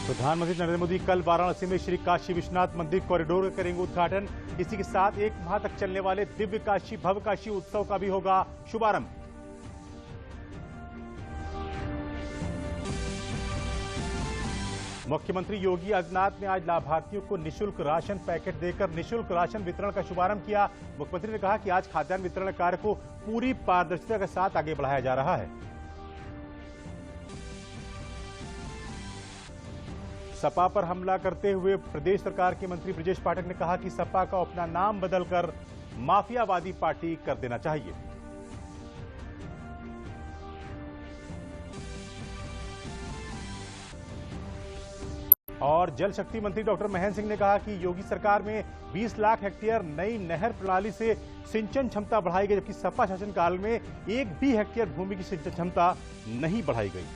प्रधानमंत्री नरेंद्र मोदी कल वाराणसी में श्री काशी विश्वनाथ मंदिर कॉरिडोर का करेंगे उद्घाटन। इसी के साथ एक माह तक चलने वाले दिव्य काशी भव्य काशी उत्सव का भी होगा शुभारंभ। मुख्यमंत्री योगी आदित्यनाथ ने आज लाभार्थियों को निःशुल्क राशन पैकेट देकर निःशुल्क राशन वितरण का शुभारंभ किया। मुख्यमंत्री ने कहा कि आज खाद्यान्न वितरण कार्य को पूरी पारदर्शिता के साथ आगे बढ़ाया जा रहा है। सपा पर हमला करते हुए प्रदेश सरकार के मंत्री ब्रजेश पाठक ने कहा कि सपा का अपना नाम बदलकर माफियावादी पार्टी कर देना चाहिए। और जल शक्ति मंत्री डॉक्टर महेंद्र सिंह ने कहा कि योगी सरकार में 20 लाख हेक्टेयर नई नहर प्रणाली से सिंचन क्षमता बढ़ाई गई, जबकि सपा शासनकाल में एक भी हेक्टेयर भूमि की सिंचन क्षमता नहीं बढ़ाई गई।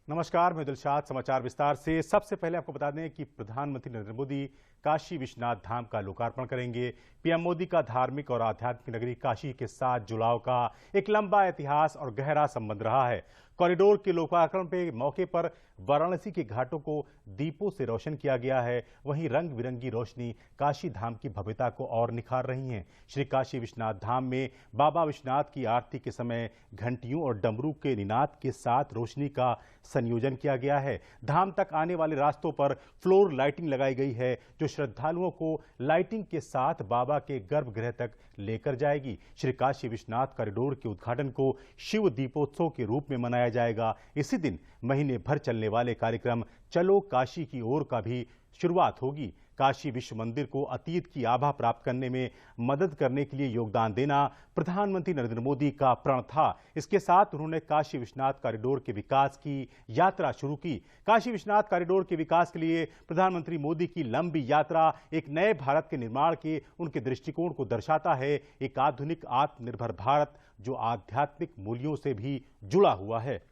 नमस्कार, मैं दिलशाद। समाचार विस्तार से। सबसे पहले आपको बता दें कि प्रधानमंत्री नरेंद्र मोदी काशी विश्वनाथ धाम का लोकार्पण करेंगे। पीएम मोदी का धार्मिक और आध्यात्मिक नगरी काशी के साथ जुड़ाव का एक लंबा इतिहास और गहरा संबंध रहा है। कॉरिडोर के लोकार्पण के मौके पर वाराणसी के घाटों को दीपों से रोशन किया गया है। वहीं रंग बिरंगी रोशनी काशी धाम की भव्यता को और निखार रही है। श्री काशी विश्वनाथ धाम में बाबा विश्वनाथ की आरती के समय घंटियों और डमरू के निनाद के साथ रोशनी का संयोजन किया गया है। धाम तक आने वाले रास्तों पर फ्लोर लाइटिंग लगाई गई है, जो श्रद्धालुओं को लाइटिंग के साथ बाबा के गर्भगृह तक लेकर जाएगी। श्री काशी विश्वनाथ कॉरिडोर के उद्घाटन को शिव दीपोत्सव के रूप में मनाया जाएगा। इसी दिन महीने भर चलने वाले कार्यक्रम चलो काशी की ओर का भी शुरुआत होगी। काशी विश्व मंदिर को अतीत की आभा प्राप्त करने में मदद करने के लिए योगदान देना प्रधानमंत्री नरेंद्र मोदी का प्रण था। इसके साथ उन्होंने काशी विश्वनाथ कॉरिडोर के विकास की यात्रा शुरू की। काशी विश्वनाथ कॉरिडोर के विकास के लिए प्रधानमंत्री मोदी की लंबी यात्रा एक नए भारत के निर्माण के उनके दृष्टिकोण को दर्शाता है, एक आधुनिक आत्मनिर्भर भारत जो आध्यात्मिक मूल्यों से भी जुड़ा हुआ है।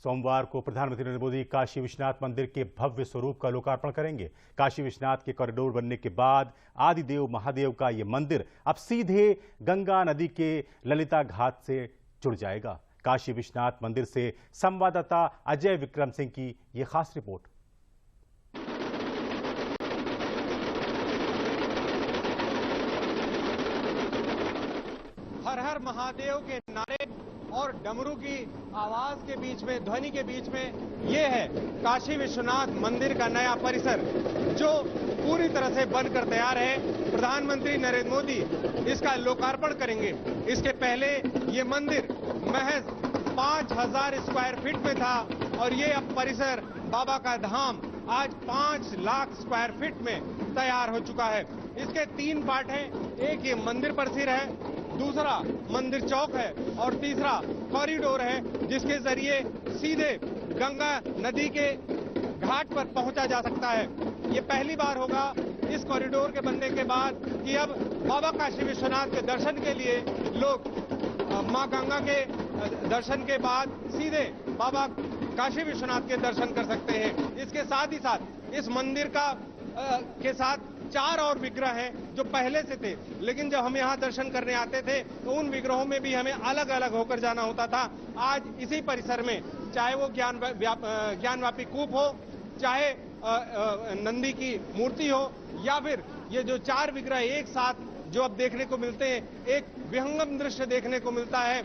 सोमवार को प्रधानमंत्री नरेंद्र मोदी काशी विश्वनाथ मंदिर के भव्य स्वरूप का लोकार्पण करेंगे। काशी विश्वनाथ के कॉरिडोर बनने के बाद आदिदेव महादेव का यह मंदिर अब सीधे गंगा नदी के ललिता घाट से जुड़ जाएगा। काशी विश्वनाथ मंदिर से संवाददाता अजय विक्रम सिंह की यह खास रिपोर्ट। हर हर महादेव के नारे और डमरू की आवाज के बीच में, ध्वनि के बीच में ये है काशी विश्वनाथ मंदिर का नया परिसर, जो पूरी तरह से बनकर तैयार है। प्रधानमंत्री नरेंद्र मोदी इसका लोकार्पण करेंगे। इसके पहले ये मंदिर महज 5000 स्क्वायर फीट में था और ये अब परिसर बाबा का धाम आज 5 लाख स्क्वायर फीट में तैयार हो चुका है। इसके 3 पार्ट हैं। एक ये मंदिर परिसर है, दूसरा मंदिर चौक है और तीसरा कॉरिडोर है, जिसके जरिए सीधे गंगा नदी के घाट पर पहुंचा जा सकता है। ये पहली बार होगा इस कॉरिडोर के बनने के बाद कि अब बाबा काशी विश्वनाथ के दर्शन के लिए लोग मां गंगा के दर्शन के बाद सीधे बाबा काशी विश्वनाथ के दर्शन कर सकते हैं। इसके साथ ही साथ इस मंदिर का के साथ 4 और विग्रह हैं जो पहले से थे, लेकिन जब हम यहाँ दर्शन करने आते थे तो उन विग्रहों में भी हमें अलग अलग होकर जाना होता था। आज इसी परिसर में, चाहे वो ज्ञानवापी कूप हो, चाहे नंदी की मूर्ति हो, या फिर ये जो 4 विग्रह एक साथ जो अब देखने को मिलते हैं, एक विहंगम दृश्य देखने को मिलता है।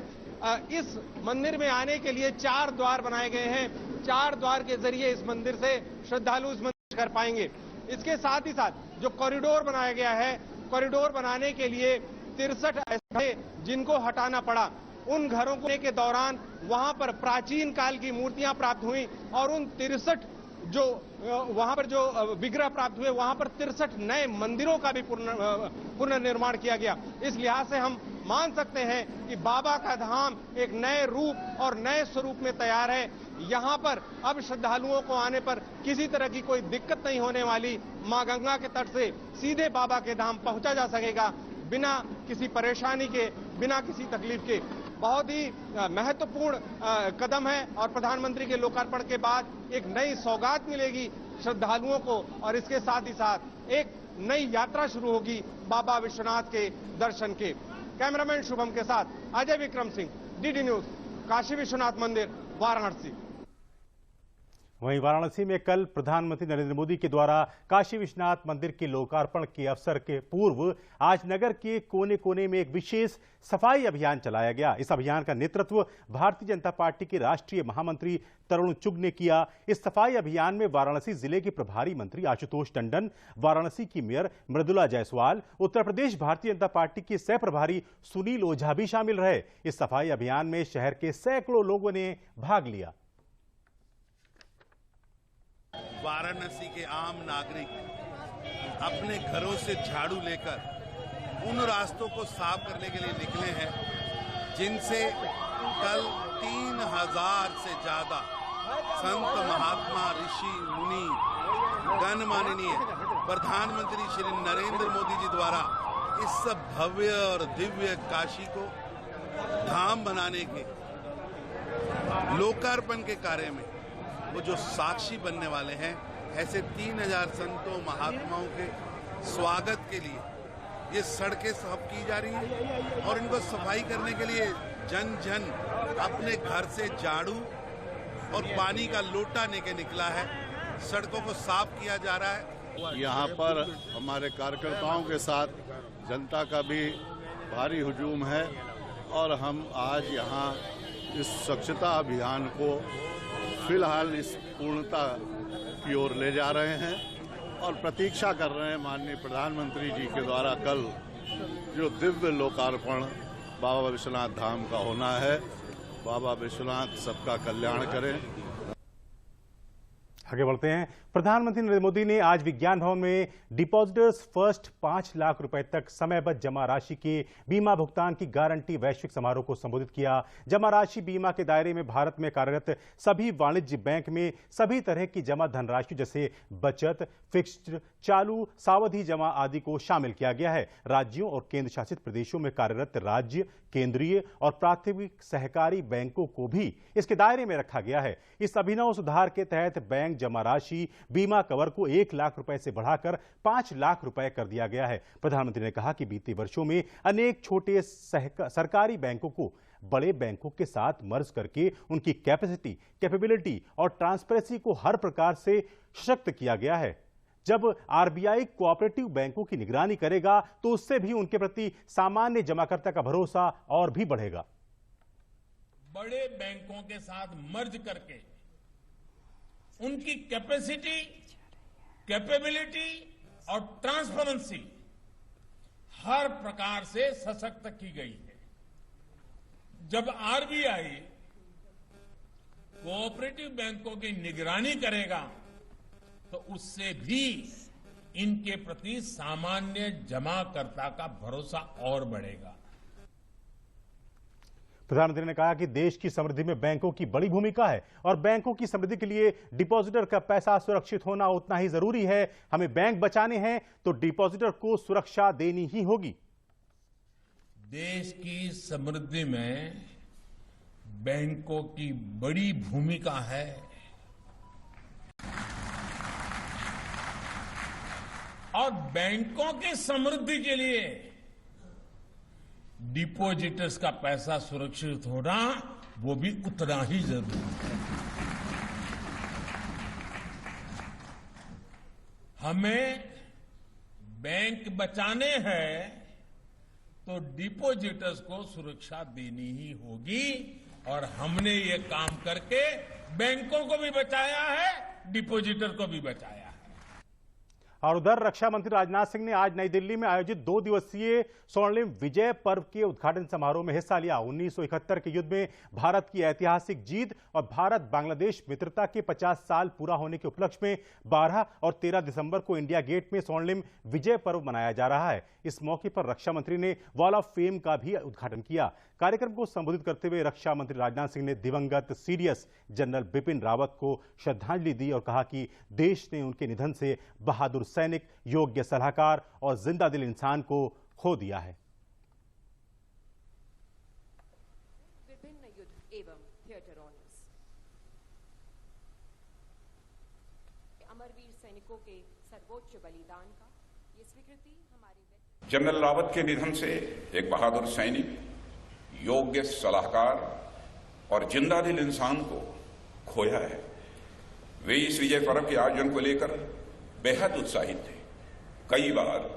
इस मंदिर में आने के लिए 4 द्वार बनाए गए हैं। 4 द्वार के जरिए इस मंदिर से श्रद्धालु इस मंदिर कर पाएंगे। इसके साथ ही साथ जो कॉरिडोर बनाया गया है, कॉरिडोर बनाने के लिए 63 ऐसे जिनको हटाना पड़ा। उन घरों के दौरान वहां पर प्राचीन काल की मूर्तियां प्राप्त हुई और उन 63 जो वहां पर जो विग्रह प्राप्त हुए, वहां पर 63 नए मंदिरों का भी पुनर्निर्माण किया गया। इस लिहाज से हम मान सकते हैं कि बाबा का धाम एक नए रूप और नए स्वरूप में तैयार है। यहाँ पर अब श्रद्धालुओं को आने पर किसी तरह की कोई दिक्कत नहीं होने वाली। मां गंगा के तट से सीधे बाबा के धाम पहुंचा जा सकेगा बिना किसी परेशानी के, बिना किसी तकलीफ के। बहुत ही महत्वपूर्ण कदम है और प्रधानमंत्री के लोकार्पण के बाद एक नई सौगात मिलेगी श्रद्धालुओं को और इसके साथ ही साथ एक नई यात्रा शुरू होगी बाबा विश्वनाथ के दर्शन के। कैमरामैन शुभम के साथ अजय विक्रम सिंह, डीडी न्यूज, काशी विश्वनाथ मंदिर, वाराणसी। वहीं वाराणसी में कल प्रधानमंत्री नरेंद्र मोदी के द्वारा काशी विश्वनाथ मंदिर के लोकार्पण के अवसर के पूर्व आज नगर के कोने कोने में एक विशेष सफाई अभियान चलाया गया। इस अभियान का नेतृत्व भारतीय जनता पार्टी के राष्ट्रीय महामंत्री तरुण चुग ने किया। इस सफाई अभियान में वाराणसी जिले के प्रभारी मंत्री आशुतोष टंडन, वाराणसी की मेयर मृदुला जायसवाल, उत्तर प्रदेश भारतीय जनता पार्टी के सह प्रभारी सुनील ओझा भी शामिल रहे। इस सफाई अभियान में शहर के सैकड़ों लोगों ने भाग लिया। वाराणसी के आम नागरिक अपने घरों से झाड़ू लेकर उन रास्तों को साफ करने के लिए निकले हैं जिनसे कल 3000 से ज्यादा संत, महात्मा, ऋषि, मुनि, गणमाननीय प्रधानमंत्री श्री नरेंद्र मोदी जी द्वारा इस भव्य और दिव्य काशी को धाम बनाने के लोकार्पण के कार्य में वो जो साक्षी बनने वाले हैं, ऐसे 3000 संतों, महात्माओं के स्वागत के लिए ये सड़कें साफ की जा रही हैं और इनको सफाई करने के लिए जन जन अपने घर से झाड़ू और पानी का लोटा लेके निकला है। सड़कों को साफ किया जा रहा है। यहाँ पर हमारे कार्यकर्ताओं के साथ जनता का भी भारी हुजूम है और हम आज यहाँ इस स्वच्छता अभियान को फिलहाल इस पूर्णता की ओर ले जा रहे हैं और प्रतीक्षा कर रहे हैं माननीय प्रधानमंत्री जी के द्वारा कल जो दिव्य लोकार्पण बाबा विश्वनाथ धाम का होना है। बाबा विश्वनाथ सबका कल्याण करें। आगे बढ़ते हैं। प्रधानमंत्री नरेंद्र मोदी ने आज विज्ञान भवन में डिपॉजिटर्स फर्स्ट 5 लाख रुपए तक समयबद्ध जमा राशि के बीमा भुगतान की गारंटी वैश्विक समारोह को संबोधित किया। जमा राशि बीमा के दायरे में भारत में कार्यरत सभी वाणिज्य बैंक में सभी तरह की जमा धनराशि जैसे बचत, फिक्स्ड, चालू, सावधि जमा आदि को शामिल किया गया है। राज्यों और केंद्र शासित प्रदेशों में कार्यरत राज्य, केंद्रीय और प्राथमिक सहकारी बैंकों को भी इसके दायरे में रखा गया है। इस अभिनव सुधार के तहत बैंक जमा राशि बीमा कवर को 1 लाख रुपए से बढ़ाकर 5 लाख रुपए कर दिया गया है। प्रधानमंत्री ने कहा कि बीते वर्षों में अनेक छोटे सरकारी बैंकों को बड़े बैंकों के साथ मर्ज करके उनकी कैपेबिलिटी और ट्रांसपेरेंसी को हर प्रकार से सशक्त किया गया है। जब आरबीआई कोऑपरेटिव बैंकों की निगरानी करेगा तो उससे भी उनके प्रति सामान्य जमाकर्ता का भरोसा और भी बढ़ेगा। बड़े बैंकों के साथ मर्ज करके उनकी कैपेसिटी, कैपेबिलिटी और ट्रांसपेरेंसी हर प्रकार से सशक्त की गई है। जब आरबीआई कोऑपरेटिव बैंकों की निगरानी करेगा तो उससे भी इनके प्रति सामान्य जमाकर्ता का भरोसा और बढ़ेगा। प्रधानमंत्री ने कहा कि देश की समृद्धि में बैंकों की बड़ी भूमिका है और बैंकों की समृद्धि के लिए डिपॉजिटर का पैसा सुरक्षित होना उतना ही जरूरी है। हमें बैंक बचाने हैं तो डिपॉजिटर को सुरक्षा देनी ही होगी। देश की समृद्धि में बैंकों की बड़ी भूमिका है। और बैंकों की समृद्धि के लिए डिपॉजिटर्स का पैसा सुरक्षित होना वो भी उतना ही जरूरी है। हमें बैंक बचाने हैं तो डिपॉजिटर्स को सुरक्षा देनी ही होगी और हमने ये काम करके बैंकों को भी बचाया है, डिपॉजिटर को भी बचाया है। और उधर रक्षा मंत्री राजनाथ सिंह ने आज नई दिल्ली में आयोजित 2 दिवसीय स्वर्णिम विजय पर्व के उद्घाटन समारोह में हिस्सा लिया। 1971 के युद्ध में भारत की ऐतिहासिक जीत और भारत बांग्लादेश मित्रता के 50 साल पूरा होने के उपलक्ष्य में 12 और 13 दिसंबर को इंडिया गेट में स्वर्णिम विजय पर्व मनाया जा रहा है। इस मौके पर रक्षा मंत्री ने वॉल ऑफ फेम का भी उद्घाटन किया। कार्यक्रम को संबोधित करते हुए रक्षा मंत्री राजनाथ सिंह ने दिवंगत सीडीएस जनरल बिपिन रावत को श्रद्धांजलि दी और कहा कि देश ने उनके निधन से बहादुर सैनिक, योग्य सलाहकार और जिंदा दिल इंसान को खो दिया है। विभिन्न युद्ध एवं थिएटर ऑनर्स अमरवीर सैनिकों के सर्वोच्च बलिदान का ये स्वीकृति हमारी जनरल रावत के निधन से एक बहादुर सैनिक, योग्य सलाहकार और जिंदादिल इंसान को खोया है। वे इस विजय पर्व के आयोजन को लेकर बेहद उत्साहित थे। कई बार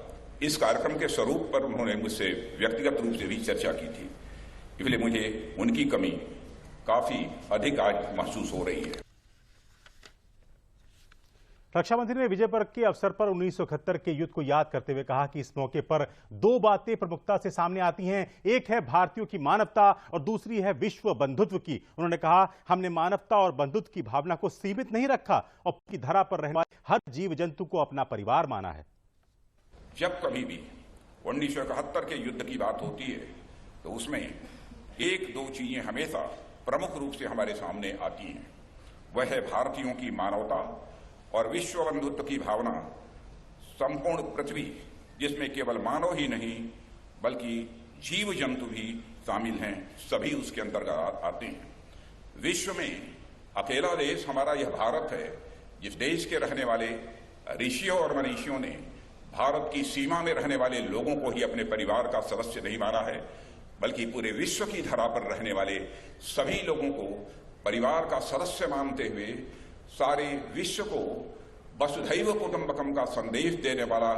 इस कार्यक्रम के स्वरूप पर उन्होंने मुझसे व्यक्तिगत रूप से भी चर्चा की थी, इसलिए मुझे उनकी कमी काफी अधिक आज महसूस हो रही है। रक्षा मंत्री ने विजय पर्व के अवसर पर 1971 के युद्ध को याद करते हुए कहा कि इस मौके पर दो बातें प्रमुखता से सामने आती हैं। एक है भारतीयों की मानवता और दूसरी है विश्व बंधुत्व की। उन्होंने कहा, हमने मानवता और बंधुत्व की भावना को सीमित नहीं रखा और की धरा पर रहने वाले हर जीव जंतु को अपना परिवार माना है। जब कभी भी 1971 के युद्ध की बात होती है तो उसमें एक दो चीजें हमेशा प्रमुख रूप से हमारे सामने आती हैं। वह है भारतीयों की मानवता और विश्व बंधुत्व की भावना। संपूर्ण पृथ्वी, जिसमें केवल मानव ही नहीं बल्कि जीव जंतु भी शामिल हैं, सभी उसके अंतर्गत आते हैं। विश्व में अकेला देश हमारा यह भारत है जिस देश के रहने वाले ऋषियों और मनीषियों ने भारत की सीमा में रहने वाले लोगों को ही अपने परिवार का सदस्य नहीं माना है, बल्कि पूरे विश्व की धरा पर रहने वाले सभी लोगों को परिवार का सदस्य मानते हुए सारे विश्व को वसुधैव कुटुंबकम का संदेश देने वाला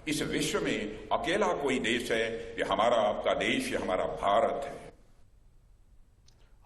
इस विश्व में अकेला कोई देश है, ये हमारा आपका देश, ये हमारा भारत है।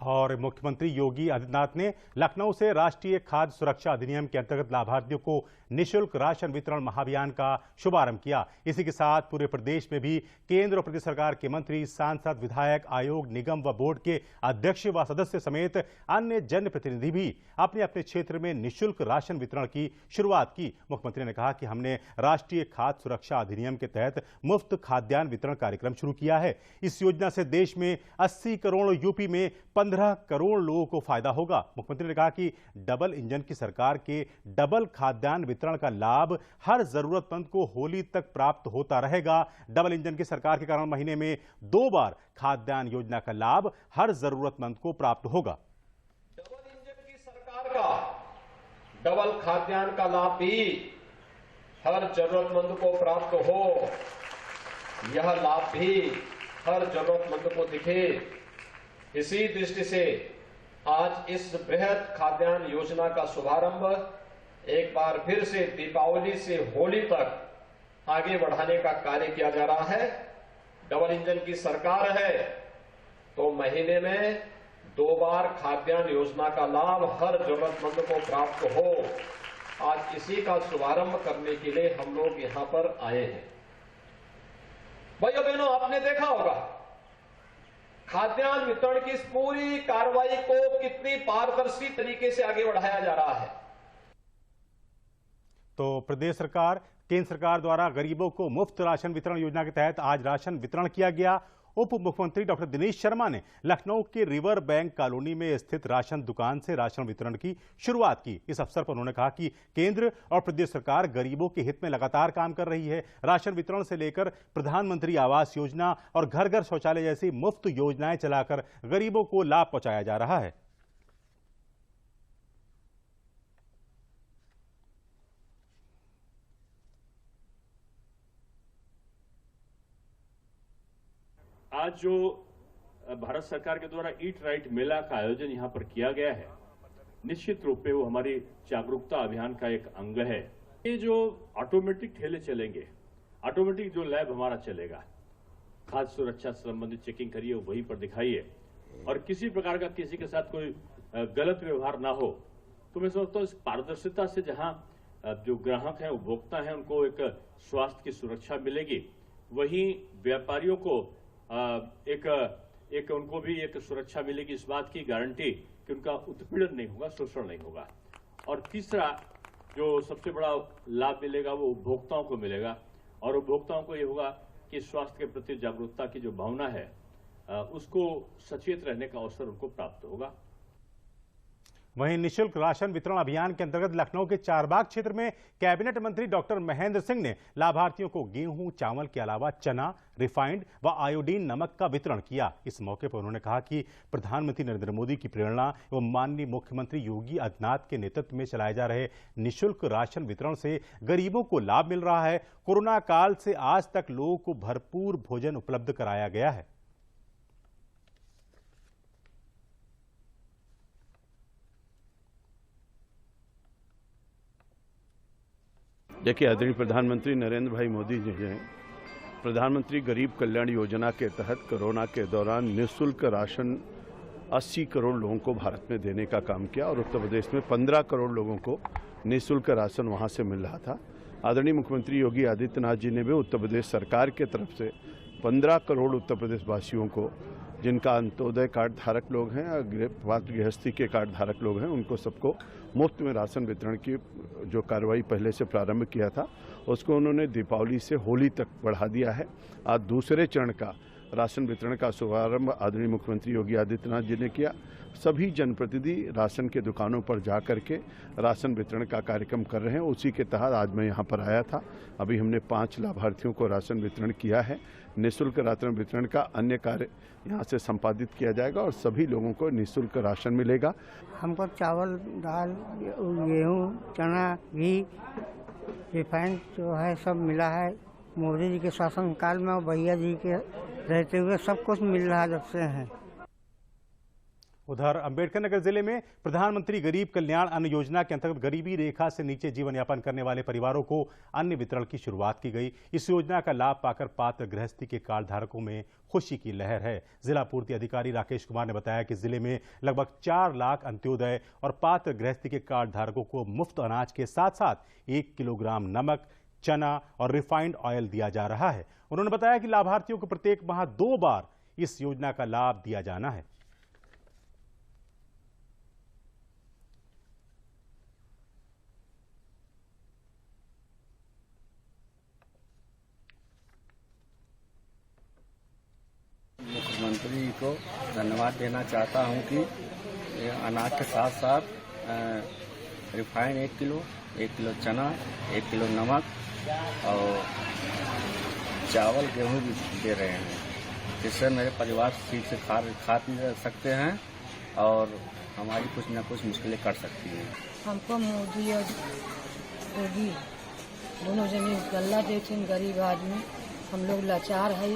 और मुख्यमंत्री योगी आदित्यनाथ ने लखनऊ से राष्ट्रीय खाद्य सुरक्षा अधिनियम के अंतर्गत लाभार्थियों को निःशुल्क राशन वितरण महाअभियान का शुभारंभ किया। इसी के साथ पूरे प्रदेश में भी केंद्र और प्रदेश सरकार के मंत्री, सांसद, विधायक, आयोग, निगम व बोर्ड के अध्यक्ष व सदस्य समेत अन्य जनप्रतिनिधि भी अपने अपने क्षेत्र में निःशुल्क राशन वितरण की शुरुआत की। मुख्यमंत्री ने कहा कि हमने राष्ट्रीय खाद्य सुरक्षा अधिनियम के तहत मुफ्त खाद्यान्न वितरण कार्यक्रम शुरू किया है। इस योजना से देश में 80 करोड़, यूपी में 15 करोड़ लोगों को फायदा होगा। मुख्यमंत्री ने कहा कि डबल इंजन की सरकार के डबल खाद्यान्न वितरण का लाभ हर जरूरतमंद को होली तक प्राप्त होता रहेगा। डबल इंजन की सरकार के कारण महीने में 2 बार खाद्यान्न योजना का लाभ हर जरूरतमंद को प्राप्त होगा। डबल इंजन की सरकार का डबल खाद्यान्न का लाभ भी हर जरूरतमंद को प्राप्त हो, यह लाभ भी हर जरूरतमंद को दिखे। इसी दृष्टि से आज इस बृहद खाद्यान्न योजना का शुभारंभ एक बार फिर से दीपावली से होली तक आगे बढ़ाने का कार्य किया जा रहा है। डबल इंजन की सरकार है तो महीने में 2 बार खाद्यान्न योजना का लाभ हर जरूरतमंद को प्राप्त हो। आज इसी का शुभारंभ करने के लिए हम लोग यहां पर आए हैं। भाइयों बहनों, आपने देखा होगा खाद्यान्न वितरण की इस पूरी कार्रवाई को कितनी पारदर्शी तरीके से आगे बढ़ाया जा रहा है। तो प्रदेश सरकार, केंद्र सरकार द्वारा गरीबों को मुफ्त राशन वितरण योजना के तहत आज राशन वितरण किया गया। उप मुख्यमंत्री डॉक्टर दिनेश शर्मा ने लखनऊ के रिवर बैंक कॉलोनी में स्थित राशन दुकान से राशन वितरण की शुरुआत की। इस अवसर पर उन्होंने कहा कि केंद्र और प्रदेश सरकार गरीबों के हित में लगातार काम कर रही है। राशन वितरण से लेकर प्रधानमंत्री आवास योजना और घर घर शौचालय जैसी मुफ्त योजनाएं चलाकर गरीबों को लाभ पहुंचाया जा रहा है। आज जो भारत सरकार के द्वारा ईट राइट मेला का आयोजन यहां पर किया गया है, निश्चित रूप में वो हमारी जागरूकता अभियान का एक अंग है। ये जो ऑटोमेटिक ठेले चलेंगे, ऑटोमेटिक जो लैब हमारा चलेगा, खाद्य सुरक्षा से संबंधित चेकिंग करिए, वहीं पर दिखाइए और किसी प्रकार का किसी के साथ कोई गलत व्यवहार ना हो। तो मैं समझता हूँ इस पारदर्शिता से जहां जो ग्राहक हैं, उपभोक्ता हैं, उनको एक स्वास्थ्य की सुरक्षा मिलेगी, वहीं व्यापारियों को एक उनको भी एक सुरक्षा मिलेगी, इस बात की गारंटी कि उनका उत्पीड़न नहीं होगा, शोषण नहीं होगा। और तीसरा जो सबसे बड़ा लाभ मिलेगा वो उपभोक्ताओं को मिलेगा और उपभोक्ताओं को ये होगा कि स्वास्थ्य के प्रति जागरूकता की जो भावना है उसको सचेत रहने का अवसर उनको प्राप्त होगा। वहीं निःशुल्क राशन वितरण अभियान के अंतर्गत लखनऊ के चारबाग क्षेत्र में कैबिनेट मंत्री डॉक्टर महेंद्र सिंह ने लाभार्थियों को गेहूं, चावल के अलावा चना, रिफाइंड व आयोडीन नमक का वितरण किया। इस मौके पर उन्होंने कहा कि प्रधानमंत्री नरेंद्र मोदी की प्रेरणा एवं माननीय मुख्यमंत्री योगी आदित्यनाथ के नेतृत्व में चलाए जा रहे निःशुल्क राशन वितरण से गरीबों को लाभ मिल रहा है। कोरोना काल से आज तक लोगों को भरपूर भोजन उपलब्ध कराया गया है। देखिए, आदरणीय प्रधानमंत्री नरेंद्र भाई मोदी जी ने प्रधानमंत्री गरीब कल्याण योजना के तहत कोरोना के दौरान निःशुल्क राशन 80 करोड़ लोगों को भारत में देने का काम किया और उत्तर प्रदेश में 15 करोड़ लोगों को निःशुल्क राशन वहां से मिल रहा था। आदरणीय मुख्यमंत्री योगी आदित्यनाथ जी ने भी उत्तर प्रदेश सरकार के तरफ से 15 करोड़ उत्तर प्रदेश वासियों को, जिनका अंत्योदय कार्ड धारक लोग हैं या पात्र गृहस्थी के कार्ड धारक लोग हैं, उनको सबको मुफ्त में राशन वितरण की जो कार्रवाई पहले से प्रारंभ किया था उसको उन्होंने दीपावली से होली तक बढ़ा दिया है। आज दूसरे चरण का राशन वितरण का शुभारंभ आदरणीय मुख्यमंत्री योगी आदित्यनाथ जी ने किया। सभी जनप्रतिनिधि राशन के दुकानों पर जा करके राशन वितरण का कार्यक्रम कर रहे हैं। उसी के तहत आज मैं यहाँ पर आया था। अभी हमने 5 लाभार्थियों को राशन वितरण किया है। निःशुल्क राशन वितरण का अन्य कार्य यहाँ से संपादित किया जाएगा और सभी लोगों को निःशुल्क राशन मिलेगा। हमको चावल, दाल, गेहूँ, चना, घी, रिफाइंड जो है सब मिला है। मोदी जी के शासनकाल में और भैया जी के रहते हुए सब कुछ मिल रहा जब से है। उधर अंबेडकर नगर जिले में प्रधानमंत्री गरीब कल्याण अन्न योजना के अंतर्गत गरीबी रेखा से नीचे जीवन यापन करने वाले परिवारों को अन्न वितरण की शुरुआत की गई। इस योजना का लाभ पाकर पात्र गृहस्थी के कार्ड धारकों में खुशी की लहर है। जिला पूर्ति अधिकारी राकेश कुमार ने बताया कि जिले में लगभग 4 लाख अंत्योदय और पात्र गृहस्थी के कार्ड धारकों को मुफ्त अनाज के साथ साथ 1 किलोग्राम नमक, चना और रिफाइंड ऑयल दिया जा रहा है। उन्होंने बताया कि लाभार्थियों को प्रत्येक माह 2 बार इस योजना का लाभ दिया जाना है। मुख्यमंत्री को धन्यवाद देना चाहता हूं कि अनाज के साथ साथ रिफाइंड 1 किलो चना, 1 किलो नमक और चावल, गेहूं भी दे रहे हैं, जिससे मेरे परिवार ठीक से खा पी सकते हैं और हमारी कुछ न कुछ मुश्किलें कट सकती हैं। हमको मोदी और योगी दोनों जने गल्ला देते हैं। गरीब आदमी हम लोग लाचार है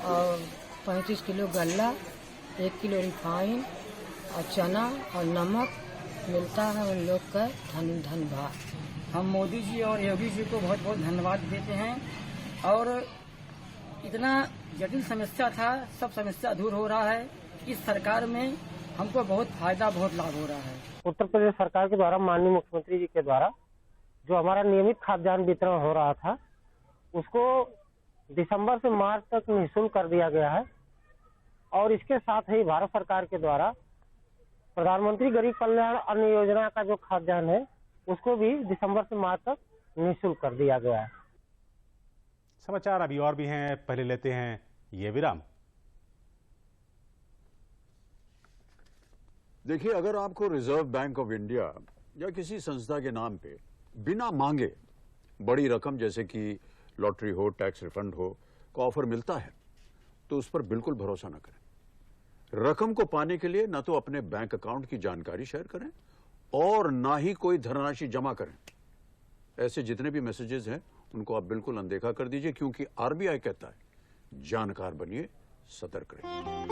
और 35 किलो गल्ला, 1 किलो रिफाइन और चना और नमक मिलता है उन लोग का धन्यवाद। हम मोदी जी और योगी जी को बहुत बहुत धन्यवाद देते हैं और इतना जटिल समस्या था, सब समस्या दूर हो रहा है। इस सरकार में हमको बहुत फायदा, बहुत लाभ हो रहा है। उत्तर प्रदेश सरकार के द्वारा माननीय मुख्यमंत्री जी के द्वारा जो हमारा नियमित खाद्यान्न वितरण हो रहा था उसको दिसंबर से मार्च तक निःशुल्क कर दिया गया है और इसके साथ ही भारत सरकार के द्वारा प्रधानमंत्री गरीब कल्याण अन्न योजना का जो खाद्यान्न है उसको भी दिसंबर से मार्च तक निःशुल्क कर दिया गया है। समाचार अभी और भी हैं, पहले लेते हैं ये विराम। देखिए, अगर आपको रिजर्व बैंक ऑफ इंडिया या किसी संस्था के नाम पे बिना मांगे बड़ी रकम जैसे कि लॉटरी हो, टैक्स रिफंड हो का ऑफर मिलता है तो उस पर बिल्कुल भरोसा न करें। रकम को पाने के लिए न तो अपने बैंक अकाउंट की जानकारी शेयर करें और ना ही कोई धनराशि जमा करें। ऐसे जितने भी मैसेजेस हैं उनको आप बिल्कुल अनदेखा कर दीजिए, क्योंकि आरबीआई कहता है जानकार बनिए, सतर्क रहिए।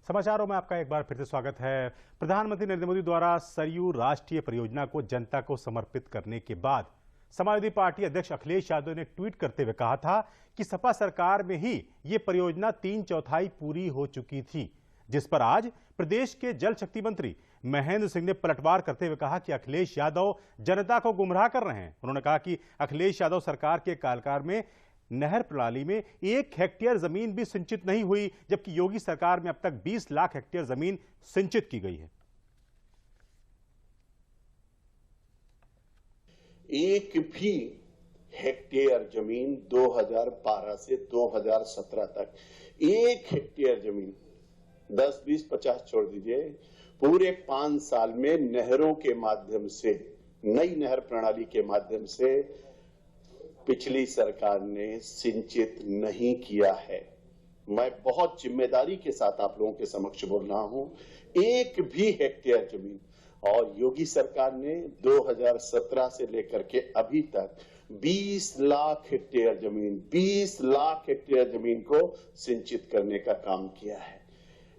समाचारों में आपका एक बार फिर से स्वागत है। प्रधानमंत्री नरेंद्र मोदी द्वारा सरयू राष्ट्रीय परियोजना को जनता को समर्पित करने के बाद समाजवादी पार्टी अध्यक्ष अखिलेश यादव ने ट्वीट करते हुए कहा था कि सपा सरकार में ही ये परियोजना 3/4 पूरी हो चुकी थी, जिस पर आज प्रदेश के जल शक्ति मंत्री महेंद्र सिंह ने पलटवार करते हुए कहा कि अखिलेश यादव जनता को गुमराह कर रहे हैं। उन्होंने कहा कि अखिलेश यादव सरकार के कार्यकाल में नहर प्रणाली में 1 हेक्टेयर जमीन भी सिंचित नहीं हुई, जबकि योगी सरकार में अब तक 20 लाख हेक्टेयर जमीन सिंचित की गई है। एक भी हेक्टेयर जमीन 2012 से 2017 तक 1 हेक्टेयर जमीन 10, 20, 50 छोड़ दीजिए, पूरे 5 साल में नहरों के माध्यम से, नई नहर प्रणाली के माध्यम से पिछली सरकार ने सिंचित नहीं किया है। मैं बहुत जिम्मेदारी के साथ आप लोगों के समक्ष बोल रहा हूं, 1 भी हेक्टेयर जमीन, और योगी सरकार ने 2017 से लेकर के अभी तक 20 लाख हेक्टेयर जमीन, 20 लाख हेक्टेयर जमीन को सिंचित करने का काम किया है।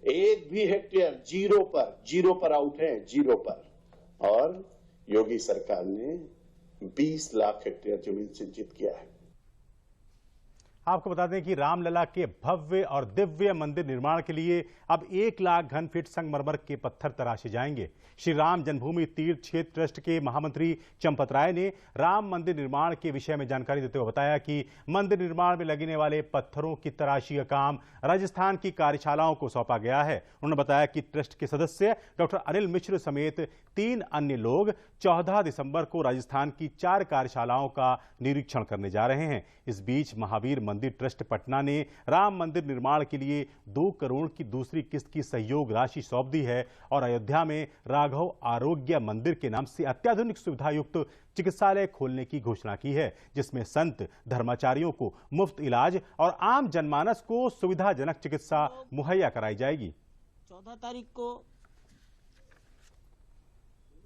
1 भी हेक्टेयर जीरो पर आउट है, जीरो पर। और योगी सरकार ने 20 लाख हेक्टेयर जमीन सिंचित किया है। आपको बता दें कि रामलला के भव्य और दिव्य मंदिर निर्माण के लिए अब 1 लाख घन फीट संगमरमर के पत्थर तराशे जाएंगे। श्री राम जन्मभूमि तीर्थ क्षेत्र ट्रस्ट के महामंत्री चंपत राय ने राम मंदिर निर्माण के विषय में जानकारी देते हुए बताया कि मंदिर निर्माण में लगने वाले पत्थरों की तराशी का काम राजस्थान की कार्यशालाओं को सौंपा गया है। उन्होंने बताया कि ट्रस्ट के सदस्य डॉक्टर अनिल मिश्र समेत 3 अन्य लोग 14 दिसंबर को राजस्थान की 4 कार्यशालाओं का निरीक्षण करने जा रहे हैं। इस बीच महावीर मंदिर ट्रस्ट पटना ने राम मंदिर निर्माण के लिए 2 करोड़ की दूसरी किस्त की सहयोग राशि सौंप दी है और अयोध्या में राघव आरोग्य मंदिर के नाम से अत्याधुनिक सुविधा युक्त चिकित्सालय खोलने की घोषणा की है, जिसमें संत धर्माचार्यों को मुफ्त इलाज और आम जनमानस को सुविधाजनक चिकित्सा मुहैया कराई जाएगी। 14 तारीख को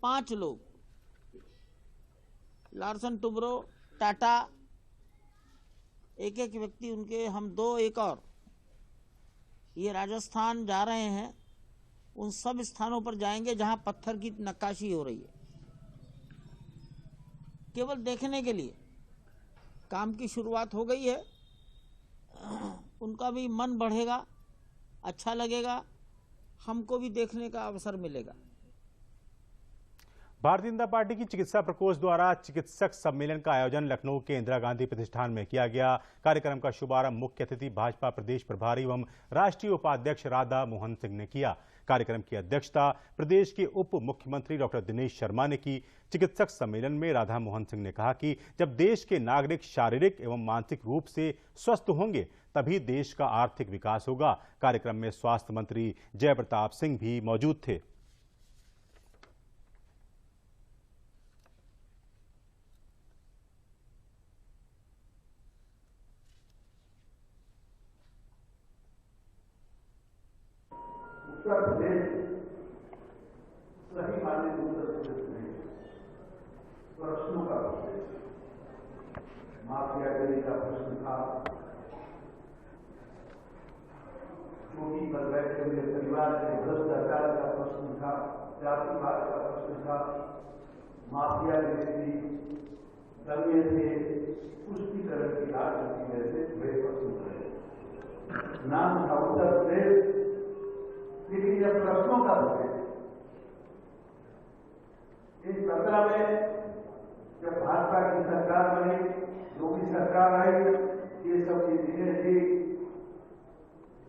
5 लोग, लार्सन टुब्रो, टाटा, एक व्यक्ति, उनके हम 2 एक और, ये राजस्थान जा रहे हैं। उन सब स्थानों पर जाएंगे जहां पत्थर की नक्काशी हो रही है, केवल देखने के लिए। काम की शुरुआत हो गई है, उनका भी मन बढ़ेगा, अच्छा लगेगा, हमको भी देखने का अवसर मिलेगा। भारतीय जनता पार्टी की चिकित्सा प्रकोष्ठ द्वारा चिकित्सक सम्मेलन का आयोजन लखनऊ के इंदिरा गांधी प्रतिष्ठान में किया गया। कार्यक्रम का शुभारंभ मुख्य अतिथि भाजपा प्रदेश प्रभारी एवं राष्ट्रीय उपाध्यक्ष राधा मोहन सिंह ने किया। कार्यक्रम की अध्यक्षता प्रदेश के उप मुख्यमंत्री डॉक्टर दिनेश शर्मा ने की। चिकित्सक सम्मेलन में राधा मोहन सिंह ने कहा कि जब देश के नागरिक शारीरिक एवं मानसिक रूप से स्वस्थ होंगे तभी देश का आर्थिक विकास होगा। कार्यक्रम में स्वास्थ्य मंत्री जय प्रताप सिंह भी मौजूद थे। उत्तर प्रदेश सही मायने में उत्तर प्रदेश में प्रश्नों का प्रदेश, माफियागिरी का प्रश्न था, चोटी पर बैठे हुए परिवार के भ्रष्टाचार का प्रश्न था, जातिवाद का प्रश्न था, माफियागिरी थी, दंगे थे, पुष्टिकरण की राजनीति जैसे बड़े प्रश्न थे। नाम था उत्तर प्रदेश, लेकिन यह प्रश्नों का प्रदेश। इस 17 में जब भाजपा की सरकार बनी, योगी सरकार आई, ये सब चीजें थी,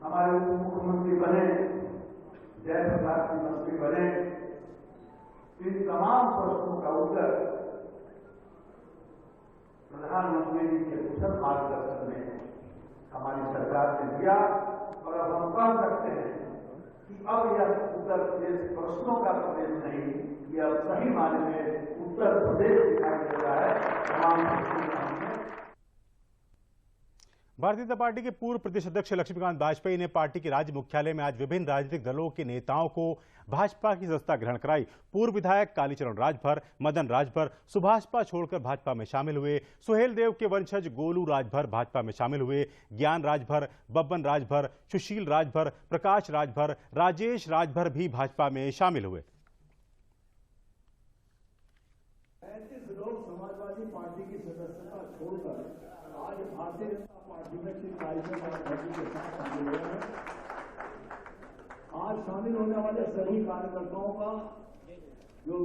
हमारे उप मुख्यमंत्री बने, जय प्रताप सिंह मंत्री बने, इन तमाम प्रश्नों का उत्तर प्रधानमंत्री जी के कुशल मार्गदर्शन में हमारी सरकार ने दिया। और अब हम कह सकते हैं कि अब यह उत्तर प्रदेश प्रश्नों का प्रदेश नहीं, यह सही मायने में उत्तर प्रदेश दिखाई दे रहा है तमाम। भारतीय जनता पार्टी के पूर्व प्रदेश अध्यक्ष लक्ष्मीकांत वाजपेयी ने पार्टी के राज्य मुख्यालय में आज विभिन्न राजनीतिक दलों के नेताओं को भाजपा की सदस्यता ग्रहण कराई। पूर्व विधायक कालीचरण राजभर, मदन राजभर सुभाषपा छोड़कर भाजपा में शामिल हुए। सुहेल देव के वंशज गोलू राजभर भाजपा में शामिल हुए। ज्ञान राजभर, बब्बन राजभर, सुशील राजभर, प्रकाश राजभर, राजेश राजभर भी भाजपा में शामिल हुए। 35 लोग समाजवादी पार्टी की सदस्यता छोड़कर आज भारतीय जनता पार्टी में श्री कालीचरण राजभर के साथ शामिल हुए हैं। आज शामिल होने वाले सभी कार्यकर्ताओं का जो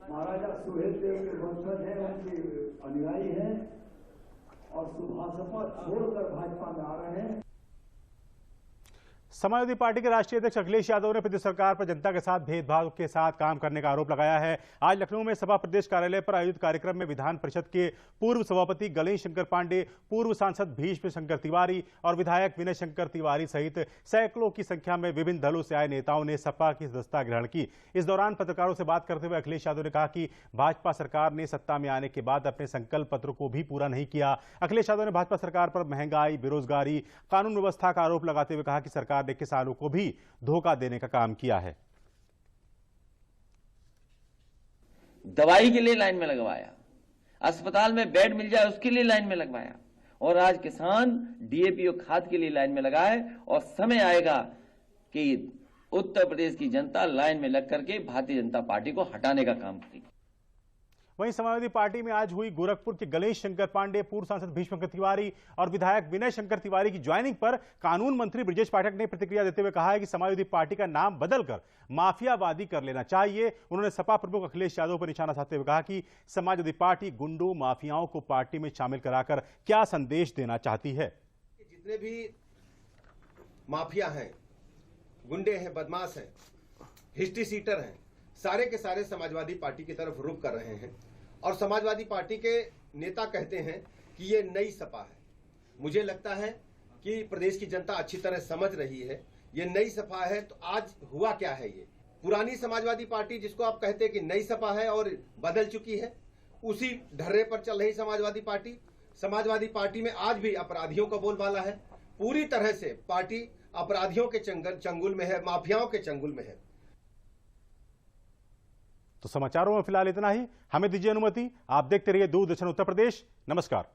महाराजा सुहेल देव के वंशज हैं, उनके अनुयायी हैं और सुभाषपा छोड़कर भाजपा में आ रहे हैं। समाजवादी पार्टी के राष्ट्रीय अध्यक्ष अखिलेश यादव ने प्रदेश सरकार पर जनता के साथ भेदभाव के साथ काम करने का आरोप लगाया है। आज लखनऊ में सपा प्रदेश कार्यालय पर आयोजित कार्यक्रम में विधान परिषद के पूर्व सभापति गणेश शंकर पांडे, पूर्व सांसद भीष्म शंकर तिवारी और विधायक विनय शंकर तिवारी सहित सैकड़ों की संख्या में विभिन्न दलों से आए नेताओं ने सपा की सदस्यता ग्रहण की। इस दौरान पत्रकारों से बात करते हुए अखिलेश यादव ने कहा कि भाजपा सरकार ने सत्ता में आने के बाद अपने संकल्प पत्र को भी पूरा नहीं किया। अखिलेश यादव ने भाजपा सरकार पर महंगाई, बेरोजगारी, कानून व्यवस्था का आरोप लगाते हुए कहा कि सरकार ने किसानों को भी धोखा देने का काम किया है। दवाई के लिए लाइन में लगवाया, अस्पताल में बेड मिल जाए उसके लिए लाइन में लगवाया, और आज किसान डीएपी और खाद के लिए लाइन में लगाए। और समय आएगा कि उत्तर प्रदेश की जनता लाइन में लग करके भारतीय जनता पार्टी को हटाने का काम करेगी। वहीं समाजवादी पार्टी में आज हुई गोरखपुर के गणेश शंकर पांडे, पूर्व सांसद भीष्म शंकर तिवारी और विधायक विनय शंकर तिवारी की ज्वाइनिंग पर कानून मंत्री ब्रजेश पाठक ने प्रतिक्रिया देते हुए कहा है कि समाजवादी पार्टी का नाम बदलकर माफियावादी कर लेना चाहिए। उन्होंने सपा प्रमुख अखिलेश यादव पर निशाना साधते हुए कहा कि समाजवादी पार्टी गुंडों, माफियाओं को पार्टी में शामिल कराकर क्या संदेश देना चाहती है। जितने भी माफिया हैं, गुंडे हैं, बदमाश हैं, हिस्ट्री सीटर हैं, सारे के सारे समाजवादी पार्टी की तरफ रुख कर रहे हैं। और समाजवादी पार्टी के नेता कहते हैं कि ये नई सपा है। मुझे लगता है कि प्रदेश की जनता अच्छी तरह समझ रही है ये नई सपा है। तो आज हुआ क्या है, ये पुरानी समाजवादी पार्टी जिसको आप कहते हैं कि नई सपा है और बदल चुकी है, उसी ढर्रे पर चल रही समाजवादी पार्टी। समाजवादी पार्टी में आज भी अपराधियों का बोलबाला है। पूरी तरह से पार्टी अपराधियों के चंगुल में है, माफियाओं के चंगुल में है। तो समाचारों में फिलहाल इतना ही। हमें दीजिए अनुमति। आप देखते रहिए दूरदर्शन उत्तर प्रदेश। नमस्कार।